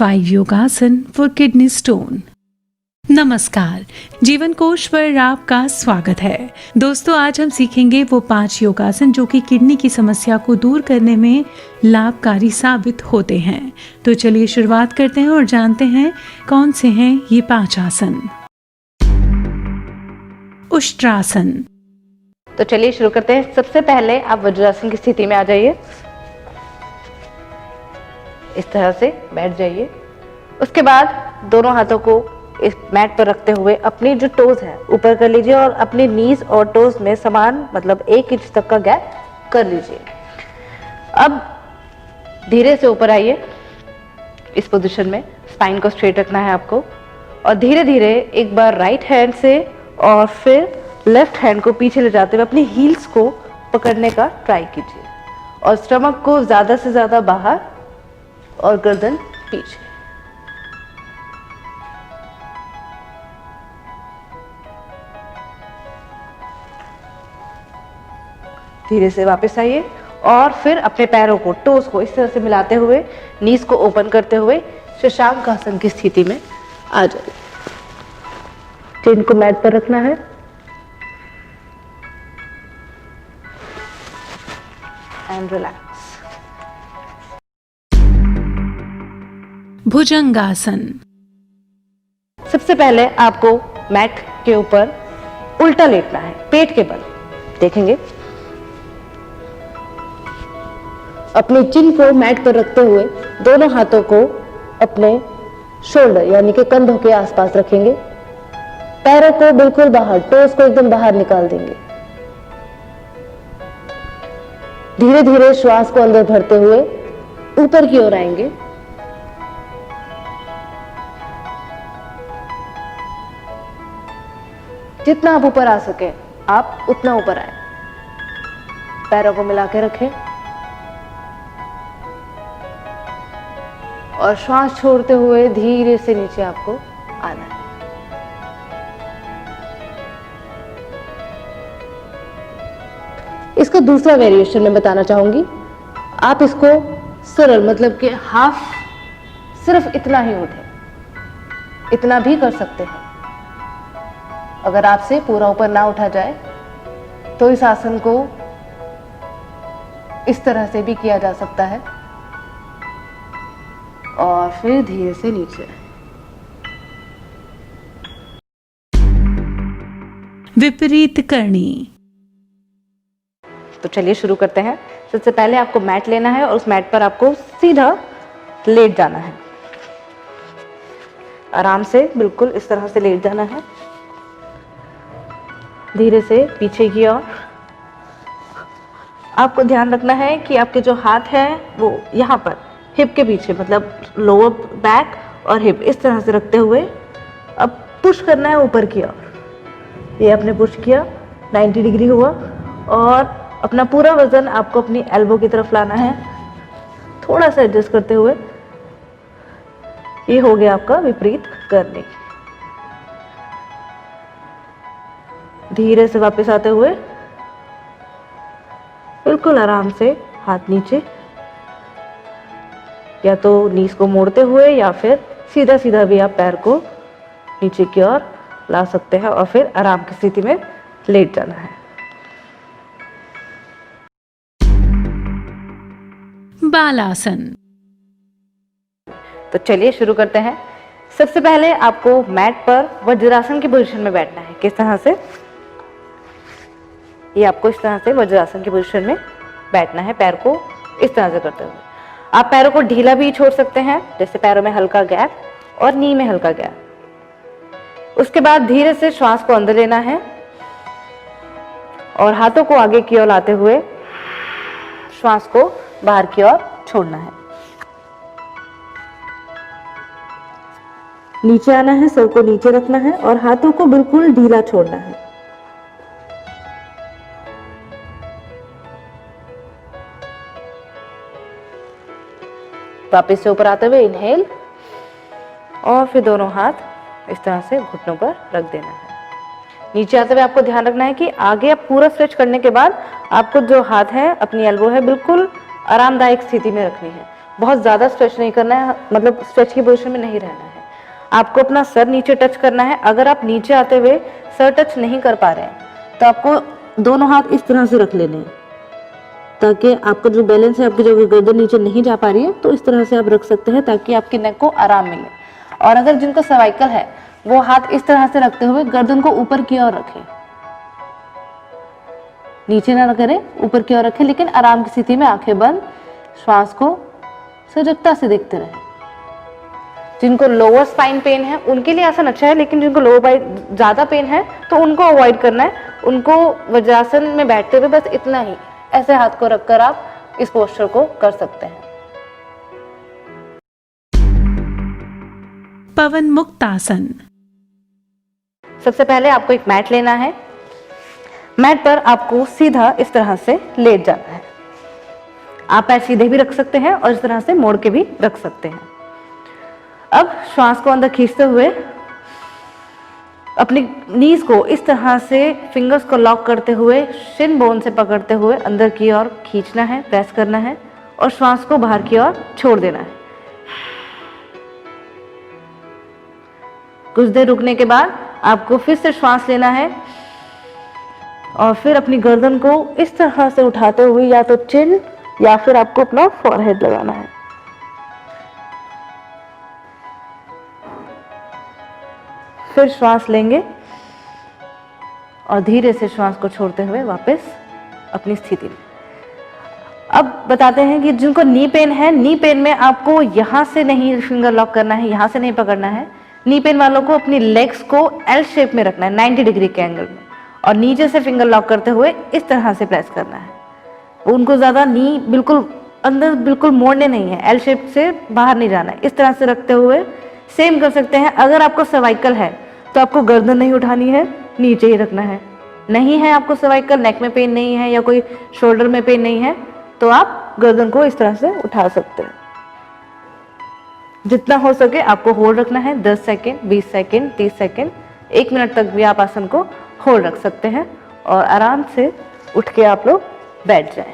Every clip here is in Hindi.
5 योगासन फॉर किडनी स्टोन। नमस्कार, जीवन कोश पर आपका स्वागत है। दोस्तों, आज हम सीखेंगे वो 5 योगासन जो कि किडनी की समस्या को दूर करने में लाभकारी साबित होते हैं। तो चलिए शुरुआत करते हैं और जानते हैं कौन से हैं ये 5 आसन। उष्ट्रासन। तो चलिए शुरू करते हैं। सबसे पहले आप वज्रासन की स्थिति में आ जाइए, इस तरह से बैठ जाइए। उसके बाद दोनों हाथों को इस मैट पर रखते हुए अपनी जो टोज है ऊपर कर लीजिए और अपनी नीज और टोज में समान मतलब 1 इंच तक का गैप कर लीजिए। अब धीरे से ऊपर आइए इस पोजीशन में, स्पाइन को स्ट्रेट रखना है आपको और धीरे धीरे एक बार राइट हैंड से और फिर लेफ्ट हैंड को पीछे ले जाते हुए अपनी हील्स को पकड़ने का ट्राई कीजिए और स्टमक को ज्यादा से ज्यादा बाहर और गर्दन पीछे। धीरे से वापस आइए और फिर अपने पैरों को, टोस को इस तरह से मिलाते हुए नीज को ओपन करते हुए शशांक आसन की स्थिति में आ जाइए। चिन को मैट पर रखना है एंड रिलैक्स। भुजंगासन। सबसे पहले आपको मैट के ऊपर उल्टा लेटना है, पेट के बल। देखेंगे अपनी चिन को मैट पर रखते हुए दोनों हाथों को अपने शोल्डर यानी कि कंधों के आसपास रखेंगे। पैरों को बिल्कुल बाहर, टोस को एकदम बाहर निकाल देंगे। धीरे धीरे श्वास को अंदर भरते हुए ऊपर की ओर आएंगे। जितना आप ऊपर आ सके आप उतना ऊपर आए। पैरों को मिला के रखें और श्वास छोड़ते हुए धीरे से नीचे आपको आना है। इसका दूसरा वेरिएशन मैं बताना चाहूंगी। आप इसको सरल मतलब कि हाफ, सिर्फ इतना ही उठे, इतना भी कर सकते हैं। अगर आपसे पूरा ऊपर ना उठा जाए तो इस आसन को इस तरह से भी किया जा सकता है और फिर धीरे से नीचे। विपरीत करणी। तो चलिए शुरू करते हैं। सबसे पहले आपको मैट लेना है और उस मैट पर आपको सीधा लेट जाना है। आराम से बिल्कुल इस तरह से लेट जाना है, धीरे से पीछे की ओर। आपको ध्यान रखना है कि आपके जो हाथ हैं वो यहाँ पर हिप के पीछे, मतलब लोअर बैक और हिप इस तरह से रखते हुए अब पुश करना है ऊपर की ओर। ये आपने पुश किया, 90 डिग्री हुआ और अपना पूरा वजन आपको अपनी एल्बो की तरफ लाना है, थोड़ा सा एडजस्ट करते हुए। ये हो गया आपका विपरीत करनी। धीरे से वापस आते हुए बिल्कुल आराम से हाथ नीचे, या तो नीज को मोड़ते हुए या फिर सीधा सीधा भी आप पैर को नीचे की ओर ला सकते हैं और फिर आराम की स्थिति में लेट जाना है। बालासन। तो चलिए शुरू करते हैं। सबसे पहले आपको मैट पर वज्रासन की पोजीशन में बैठना है। किस तरह से? ये आपको इस तरह से वज्रासन की पोजीशन में बैठना है, पैर को इस तरह से करते हुए। आप पैरों को ढीला भी छोड़ सकते हैं, जैसे पैरों में हल्का गैप और नी में हल्का गैप। उसके बाद धीरे से श्वास को अंदर लेना है और हाथों को आगे की ओर लाते हुए श्वास को बाहर की ओर छोड़ना है। नीचे आना है, सर को नीचे रखना है और हाथों को बिल्कुल ढीला छोड़ना है। वापस से ऊपर आते हुए इनहेल और फिर दोनों हाथ इस तरह से घुटनों पर रख देना है। नीचे आते हुए आपको ध्यान रखना है कि आगे आप पूरा स्ट्रेच करने के बाद आपको जो हाथ है, अपनी एल्बो है, बिल्कुल आरामदायक स्थिति में रखनी है बहुत ज़्यादा स्ट्रेच नहीं करना है, मतलब स्ट्रेच की पोजीशन में नहीं रहना है। आपको अपना सर नीचे टच करना है। अगर आप नीचे आते हुए सर टच नहीं कर पा रहे हैं तो आपको दोनों हाथ इस तरह से रख लेने हैं, ताकि आपका जो बैलेंस है, आपकी जो गर्दन नीचे नहीं जा पा रही है तो इस तरह से आप रख सकते हैं ताकि आपके नेक को आराम मिले। और अगर जिनको सर्वाइकल है वो हाथ इस तरह से रखते हुए गर्दन को ऊपर की ओर रखें, नीचे ना करें, ऊपर की ओर रखें, लेकिन आराम की स्थिति में आंखें बंद, श्वास को सजगता से देखते रहें। जिनको लोअर स्पाइन पेन है उनके लिए आसन अच्छा है, लेकिन जिनको लोअर स्पाइन ज़्यादा पेन है तो उनको अवॉइड करना है। उनको वज्रासन में बैठते हुए बस इतना ही ऐसे हाथ को रखकर आप इस पोस्चर को कर सकते हैं। पवन मुक्त आसन। सबसे पहले आपको एक मैट लेना है। मैट पर आपको सीधा इस तरह से लेट जाना है। आप पैर सीधे भी रख सकते हैं और इस तरह से मोड़ के भी रख सकते हैं। अब श्वास को अंदर खींचते हुए अपनी नीज को इस तरह से फिंगर्स को लॉक करते हुए शिन बोन से पकड़ते हुए अंदर की ओर खींचना है, प्रेस करना है और श्वास को बाहर की ओर छोड़ देना है। कुछ देर रुकने के बाद आपको फिर से श्वास लेना है और फिर अपनी गर्दन को इस तरह से उठाते हुए या तो चिन या फिर आपको अपना फॉरहेड लगाना है। फिर श्वास लेंगे और धीरे से श्वास को छोड़ते हुए वापस अपनी स्थिति में। अब बताते हैं कि जिनको नी पेन है, नी पेन में आपको यहां से नहीं फिंगर लॉक करना है, यहां से नहीं पकड़ना है। नी पेन वालों को अपनी लेग्स को एल शेप में रखना है, 90 डिग्री के एंगल में, और नीचे से फिंगर लॉक करते हुए इस तरह से प्रेस करना है। उनको ज्यादा नी बिल्कुल अंदर बिल्कुल मोड़ने नहीं है, एल शेप से बाहर नहीं जाना है। इस तरह से रखते हुए सेम कर सकते हैं। अगर आपको सर्वाइकल है तो आपको गर्दन नहीं उठानी है, नीचे ही रखना है। नहीं है आपको सर्वाइकल, नेक में पेन नहीं है या कोई शोल्डर में पेन नहीं है तो आप गर्दन को इस तरह से उठा सकते हैं। जितना हो सके आपको होल्ड रखना है, 10 सेकेंड, 20 सेकेंड, 30 सेकेंड, 1 मिनट तक भी आप आसन को होल्ड रख सकते हैं और आराम से उठ के आप लोग बैठ जाएं।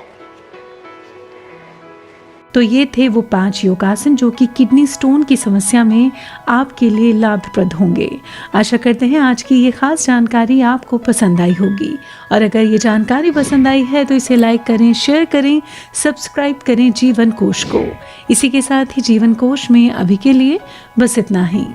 तो ये थे वो 5 योगासन जो कि किडनी स्टोन की समस्या में आपके लिए लाभप्रद होंगे। आशा करते हैं आज की ये खास जानकारी आपको पसंद आई होगी, और अगर ये जानकारी पसंद आई है तो इसे लाइक करें, शेयर करें, सब्सक्राइब करें जीवन कोश को। इसी के साथ ही जीवन कोश में अभी के लिए बस इतना ही।